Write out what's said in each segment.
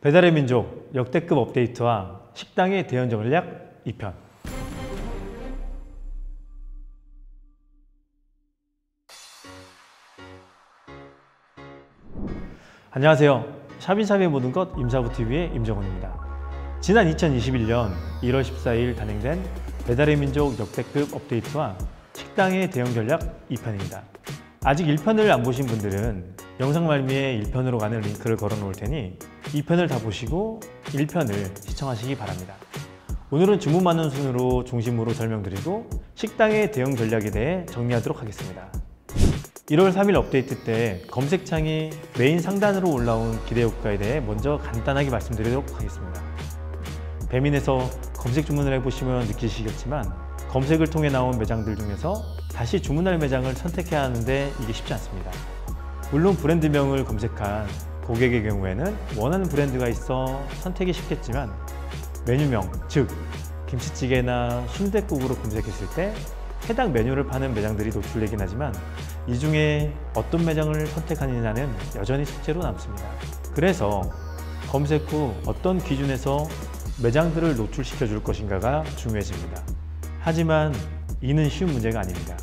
배달의 민족 역대급 업데이트와 식당의 대응 전략 2편. 안녕하세요. 샵인샵의 모든 것 임사부TV의 임정훈입니다. 지난 2021년 1월 14일 단행된 배달의 민족 역대급 업데이트와 식당의 대응 전략 2편입니다. 아직 1편을 안 보신 분들은 영상 말미에 1편으로 가는 링크를 걸어 놓을 테니 2편을 다 보시고 1편을 시청하시기 바랍니다. 오늘은 주문 많은 순으로 중심으로 설명드리고 식당의 대응 전략에 대해 정리하도록 하겠습니다. 1월 3일 업데이트 때 검색창이 메인 상단으로 올라온 기대 효과에 대해 먼저 간단하게 말씀드리도록 하겠습니다. 배민에서 검색 주문을 해보시면 느끼시겠지만 검색을 통해 나온 매장들 중에서 다시 주문할 매장을 선택해야 하는데 이게 쉽지 않습니다. 물론 브랜드명을 검색한 고객의 경우에는 원하는 브랜드가 있어 선택이 쉽겠지만 메뉴명, 즉 김치찌개나 순댓국으로 검색했을 때 해당 메뉴를 파는 매장들이 노출되긴 하지만 이 중에 어떤 매장을 선택하느냐는 여전히 숙제로 남습니다. 그래서 검색 후 어떤 기준에서 매장들을 노출시켜 줄 것인가가 중요해집니다. 하지만 이는 쉬운 문제가 아닙니다.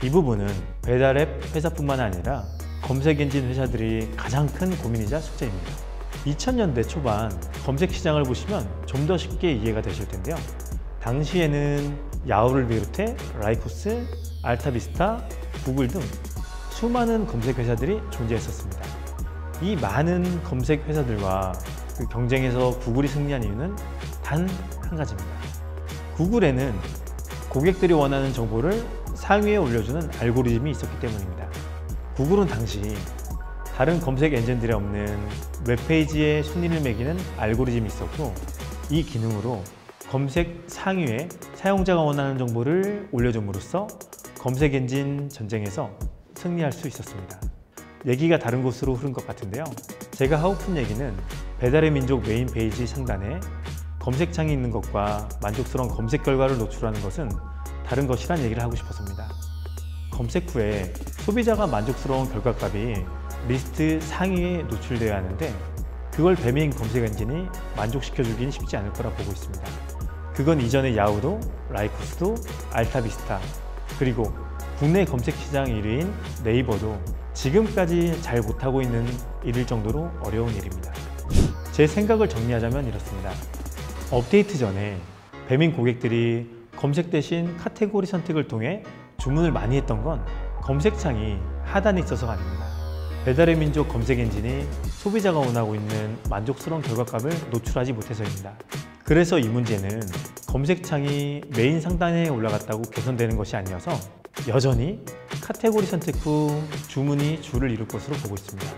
이 부분은 배달앱 회사뿐만 아니라 검색엔진 회사들이 가장 큰 고민이자 숙제입니다. 2000년대 초반 검색 시장을 보시면 좀 더 쉽게 이해가 되실 텐데요. 당시에는 야후를 비롯해 라이코스, 알타비스타, 구글 등 수많은 검색 회사들이 존재했었습니다. 이 많은 검색 회사들과 그 경쟁에서 구글이 승리한 이유는 단 한 가지입니다. 구글에는 고객들이 원하는 정보를 상위에 올려주는 알고리즘이 있었기 때문입니다. 구글은 당시 다른 검색 엔진들에 없는 웹페이지의 순위를 매기는 알고리즘이 있었고 이 기능으로 검색 상위에 사용자가 원하는 정보를 올려줌으로써 검색 엔진 전쟁에서 승리할 수 있었습니다. 얘기가 다른 곳으로 흐른 것 같은데요. 제가 하고픈 얘기는 배달의 민족 메인 페이지 상단에 검색창이 있는 것과 만족스러운 검색 결과를 노출하는 것은 다른 것이란 얘기를 하고 싶었습니다. 검색 후에 소비자가 만족스러운 결과값이 리스트 상위에 노출되어야 하는데 그걸 배민 검색 엔진이 만족시켜주기는 쉽지 않을 거라 보고 있습니다. 그건 이전의 야후도, 라이코스도, 알타비스타, 그리고 국내 검색 시장 1위인 네이버도 지금까지 잘 못하고 있는 일일 정도로 어려운 일입니다. 제 생각을 정리하자면 이렇습니다. 업데이트 전에 배민 고객들이 검색 대신 카테고리 선택을 통해 주문을 많이 했던 건 검색창이 하단에 있어서가 아닙니다. 배달의 민족 검색 엔진이 소비자가 원하고 있는 만족스러운 결과값을 노출하지 못해서입니다. 그래서 이 문제는 검색창이 메인 상단에 올라갔다고 개선되는 것이 아니어서 여전히 카테고리 선택 후 주문이 줄을 이룰 것으로 보고 있습니다.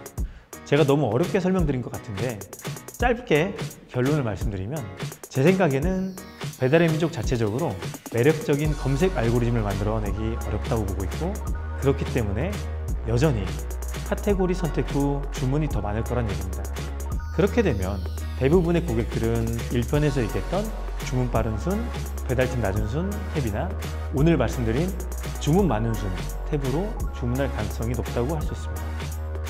제가 너무 어렵게 설명드린 것 같은데 짧게 결론을 말씀드리면 제 생각에는 배달의 민족 자체적으로 매력적인 검색 알고리즘을 만들어내기 어렵다고 보고 있고 그렇기 때문에 여전히 카테고리 선택 후 주문이 더 많을 거란 얘기입니다. 그렇게 되면 대부분의 고객들은 1편에서 얘기했던 주문 빠른 순, 배달팀 낮은 순 탭이나 오늘 말씀드린 주문 많은 순 탭으로 주문할 가능성이 높다고 할 수 있습니다.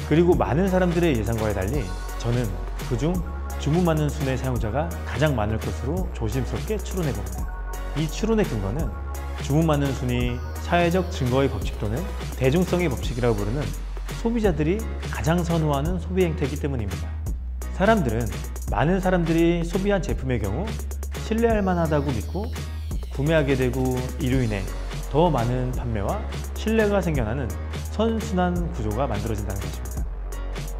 그리고 많은 사람들의 예상과에 달리 저는 그중 주문 많은 순의 사용자가 가장 많을 것으로 조심스럽게 추론해 봅니다. 이 추론의 근거는 주문 많은 순이 사회적 증거의 법칙 또는 대중성의 법칙이라고 부르는 소비자들이 가장 선호하는 소비 행태이기 때문입니다. 많은 사람들이 소비한 제품의 경우 신뢰할 만하다고 믿고 구매하게 되고 이로 인해 더 많은 판매와 신뢰가 생겨나는 선순환 구조가 만들어진다는 것입니다.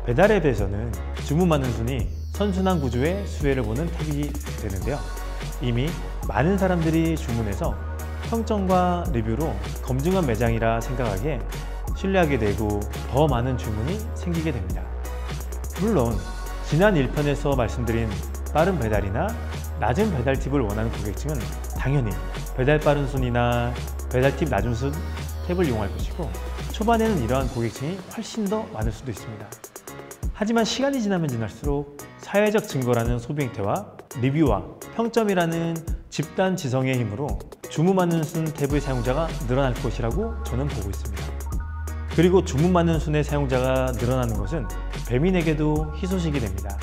배달앱에서는 주문 많은 순이 선순환 구조의 수혜를 보는 탭이 되는데요. 이미 많은 사람들이 주문해서 평점과 리뷰로 검증한 매장이라 생각하기에 신뢰하게 되고 더 많은 주문이 생기게 됩니다. 물론 지난 1편에서 말씀드린 빠른 배달이나 낮은 배달 팁을 원하는 고객층은 당연히 배달 빠른 순이나 배달 팁 낮은 순 탭을 이용할 것이고 초반에는 이러한 고객층이 훨씬 더 많을 수도 있습니다. 하지만 시간이 지나면 지날수록 사회적 증거라는 소비 행태와 리뷰와 평점이라는 집단 지성의 힘으로 주문 많은 순 탭의 사용자가 늘어날 것이라고 저는 보고 있습니다. 그리고 주문 많은 순의 사용자가 늘어나는 것은 배민에게도 희소식이 됩니다.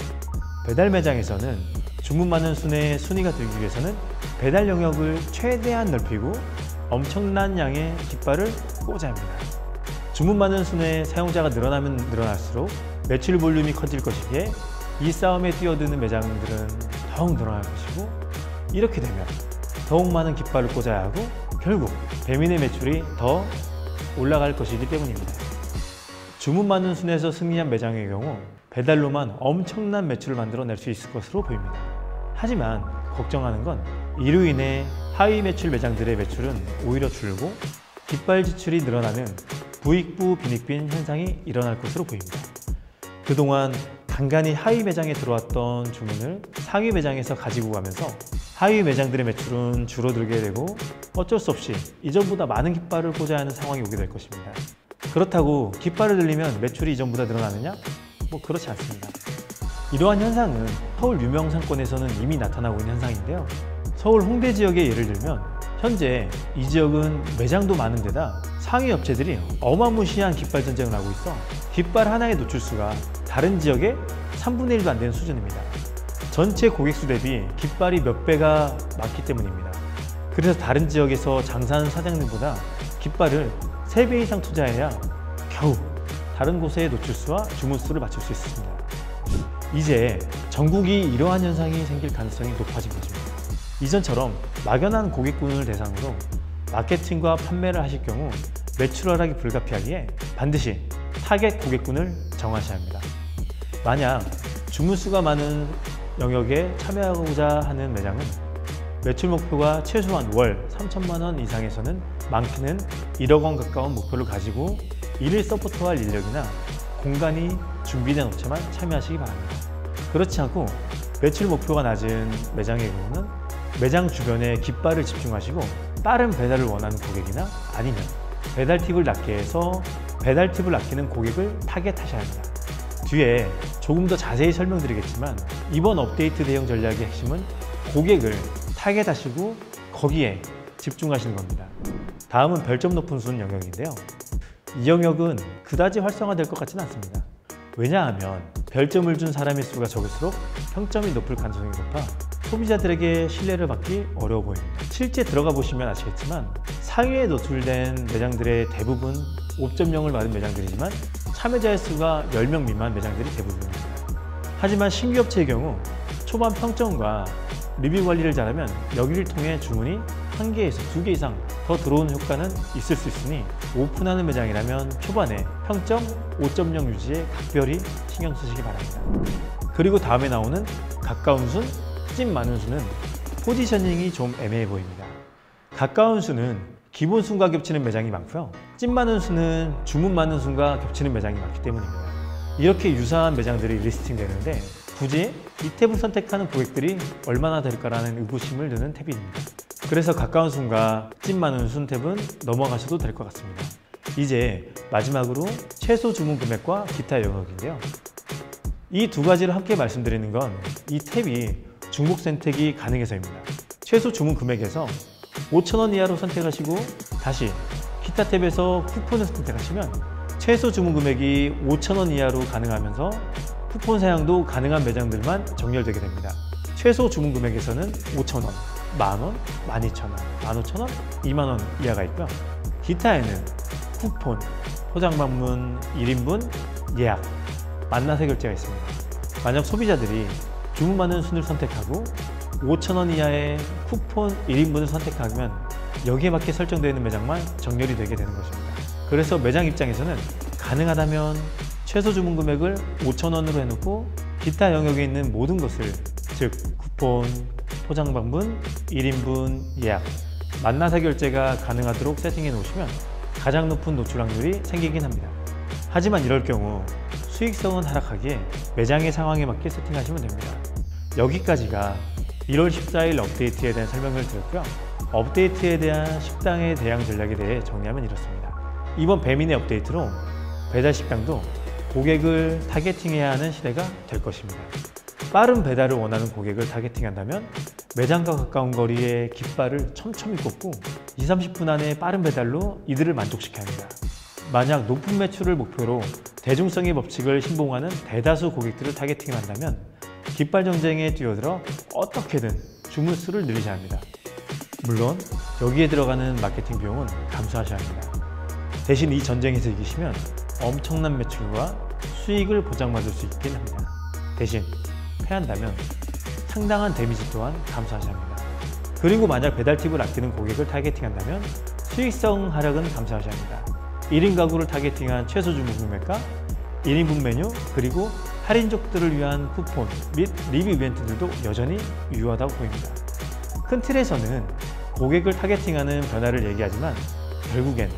배달 매장에서는 주문 많은 순의 순위가 들기 위해서는 배달 영역을 최대한 넓히고 엄청난 양의 깃발을 꽂아야 합니다. 주문 많은 순의 사용자가 늘어나면 늘어날수록 매출 볼륨이 커질 것이기에 이 싸움에 뛰어드는 매장들은 더욱 늘어날 것이고, 이렇게 되면 더욱 많은 깃발을 꽂아야 하고 결국 배민의 매출이 더 올라갈 것이기 때문입니다. 주문 많은 순에서 승리한 매장의 경우 배달로만 엄청난 매출을 만들어낼 수 있을 것으로 보입니다. 하지만 걱정하는 건 이로 인해 하위 매출 매장들의 매출은 오히려 줄고 깃발 지출이 늘어나는 부익부 빈익빈 현상이 일어날 것으로 보입니다. 그동안 간간히 하위 매장에 들어왔던 주문을 상위 매장에서 가지고 가면서 하위 매장들의 매출은 줄어들게 되고 어쩔 수 없이 이전보다 많은 깃발을 꽂아야 하는 상황이 오게 될 것입니다. 그렇다고 깃발을 늘리면 매출이 이전보다 늘어나느냐? 그렇지 않습니다. 이러한 현상은 서울 유명 상권에서는 이미 나타나고 있는 현상인데요. 서울 홍대 지역의 예를 들면 현재 이 지역은 매장도 많은 데다 상위 업체들이 어마무시한 깃발 전쟁을 하고 있어 깃발 하나의 노출수가 다른 지역의 3분의 1도 안 되는 수준입니다. 전체 고객수 대비 깃발이 몇 배가 많기 때문입니다. 그래서 다른 지역에서 장사하는 사장님보다 깃발을 3배 이상 투자해야 겨우 다른 곳의 노출수와 주문수를 맞출 수 있습니다. 이제 전국이 이러한 현상이 생길 가능성이 높아진 것입니다. 이전처럼 막연한 고객군을 대상으로 마케팅과 판매를 하실 경우 매출 하락이 불가피하기에 반드시 타겟 고객군을 정하셔야 합니다. 만약 주문수가 많은 영역에 참여하고자 하는 매장은 매출 목표가 최소한 월 3천만 원 이상에서는 많게는 1억 원 가까운 목표를 가지고 이를 서포트할 인력이나 공간이 준비된 업체만 참여하시기 바랍니다. 그렇지 않고 매출 목표가 낮은 매장의 경우는 매장 주변에 깃발을 집중하시고 빠른 배달을 원하는 고객이나 아니면 배달 팁을 낮게 해서 배달 팁을 아끼는 고객을 타겟하셔야 합니다. 뒤에 조금 더 자세히 설명드리겠지만 이번 업데이트 대응 전략의 핵심은 고객을 타겟하시고 거기에 집중하시는 겁니다. 다음은 별점 높은 순 영역인데요. 이 영역은 그다지 활성화될 것 같지는 않습니다. 왜냐하면 별점을 준 사람의 수가 적을수록 평점이 높을 가능성이 높아 소비자들에게 신뢰를 받기 어려워 보입니다. 실제 들어가 보시면 아시겠지만 상위에 노출된 매장들의 대부분 5.0을 받은 매장들이지만 참여자의 수가 10명 미만 매장들이 대부분입니다. 하지만 신규 업체의 경우 초반 평점과 리뷰 관리를 잘하면 여기를 통해 주문이 1개에서 2개 이상 더 들어오는 효과는 있을 수 있으니 오픈하는 매장이라면 초반에 평점 5.0 유지에 각별히 신경 쓰시기 바랍니다. 그리고 다음에 나오는 가까운 순, 찐 많은 순은 포지셔닝이 좀 애매해 보입니다. 가까운 순은 기본 순과 겹치는 매장이 많고요. 찐 많은 순은 주문 많은 순과 겹치는 매장이 많기 때문입니다. 이렇게 유사한 매장들이 리스팅 되는데 굳이 이 탭을 선택하는 고객들이 얼마나 될까라는 의구심을 드는 탭입니다. 그래서 가까운 순과 찐 많은 순 탭은 넘어가셔도 될 것 같습니다. 이제 마지막으로 최소 주문 금액과 기타 영역인데요. 이 두 가지를 함께 말씀드리는 건 이 탭이 중복 선택이 가능해서입니다. 최소 주문 금액에서 5,000원 이하로 선택하시고 다시 기타 탭에서 쿠폰을 선택하시면 최소 주문 금액이 5,000원 이하로 가능하면서 쿠폰 사용도 가능한 매장들만 정렬되게 됩니다. 최소 주문 금액에서는 5,000원, 만원, 12,000원, 15,000원, 2만원 이하가 있고요. 기타에는 쿠폰, 포장방문, 1인분, 예약, 만나서 결제가 있습니다. 만약 소비자들이 주문 많은 순을 선택하고 5,000원 이하의 쿠폰 1인분을 선택하면 여기에 맞게 설정되어 있는 매장만 정렬이 되게 되는 것입니다. 그래서 매장 입장에서는 가능하다면 최소 주문 금액을 5,000원으로 해놓고 기타 영역에 있는 모든 것을 즉 쿠폰, 포장방문, 1인분, 예약, 만나서 결제가 가능하도록 세팅해 놓으시면 가장 높은 노출 확률이 생기긴 합니다. 하지만 이럴 경우 수익성은 하락하기에 매장의 상황에 맞게 세팅하시면 됩니다. 여기까지가 1월 14일 업데이트에 대한 설명을 드렸고요. 업데이트에 대한 식당의 대응 전략에 대해 정리하면 이렇습니다. 이번 배민의 업데이트로 배달 식당도 고객을 타겟팅해야 하는 시대가 될 것입니다. 빠른 배달을 원하는 고객을 타겟팅한다면 매장과 가까운 거리에 깃발을 촘촘히 꽂고 20-30분 안에 빠른 배달로 이들을 만족시켜야 합니다. 만약 높은 매출을 목표로 대중성의 법칙을 신봉하는 대다수 고객들을 타겟팅한다면 깃발 정쟁에 뛰어들어 어떻게든 주문 수를 늘리셔야 합니다. 물론 여기에 들어가는 마케팅 비용은 감수하셔야 합니다. 대신 이 전쟁에서 이기시면 엄청난 매출과 수익을 보장받을 수 있긴 합니다. 대신 패한다면 상당한 데미지 또한 감수하셔야 합니다. 그리고 만약 배달팁을 아끼는 고객을 타겟팅한다면 수익성 하락은 감수하셔야 합니다. 1인 가구를 타겟팅한 최소 주문 금액과 1인분 메뉴 그리고 할인족들을 위한 쿠폰 및 리뷰 이벤트들도 여전히 유효하다고 보입니다. 큰 틀에서는 고객을 타겟팅하는 변화를 얘기하지만 결국엔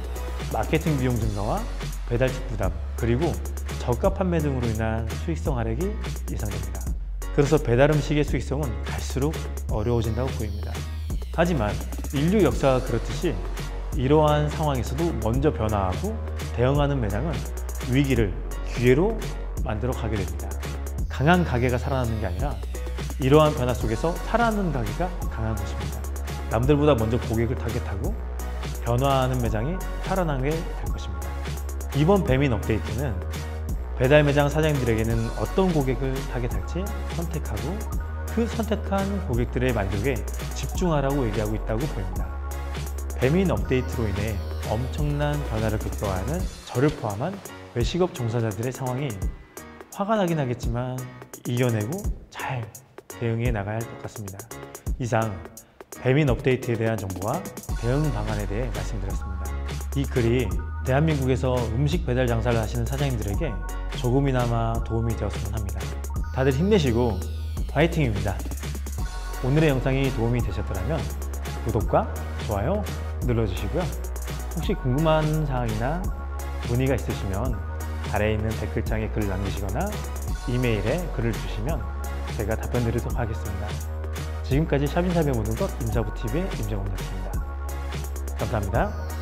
마케팅 비용 증가와 배달팁 부담 그리고 저가 판매 등으로 인한 수익성 하락이 예상됩니다. 그래서 배달 음식의 수익성은 갈수록 어려워진다고 보입니다. 하지만 인류 역사가 그렇듯이 이러한 상황에서도 먼저 변화하고 대응하는 매장은 위기를 기회로 만들어 가게 됩니다. 강한 가게가 살아나는 게 아니라 이러한 변화 속에서 살아남는 가게가 강한 것입니다. 남들보다 먼저 고객을 타겟하고 변화하는 매장이 살아나게 될 것입니다. 이번 배민 업데이트는 배달 매장 사장님들에게는 어떤 고객을 타겟할지 선택하고 그 선택한 고객들의 만족에 집중하라고 얘기하고 있다고 보입니다. 배민 업데이트로 인해 엄청난 변화를 극복하는 저를 포함한 외식업 종사자들의 상황이 화가 나긴 하겠지만 이겨내고 잘 대응해 나가야 할 것 같습니다. 이상 배민 업데이트에 대한 정보와 대응 방안에 대해 말씀드렸습니다. 이 글이 대한민국에서 음식 배달 장사를 하시는 사장님들에게 조금이나마 도움이 되었으면 합니다. 다들 힘내시고 화이팅입니다. 오늘의 영상이 도움이 되셨더라면 구독과 좋아요 눌러주시고요. 혹시 궁금한 사항이나 문의가 있으시면 아래에 있는 댓글창에 글을 남기시거나 이메일에 글을 주시면 제가 답변 드리도록 하겠습니다. 지금까지 샵인샵의 모든 것 임사부TV의 임정훈이었습니다. 감사합니다.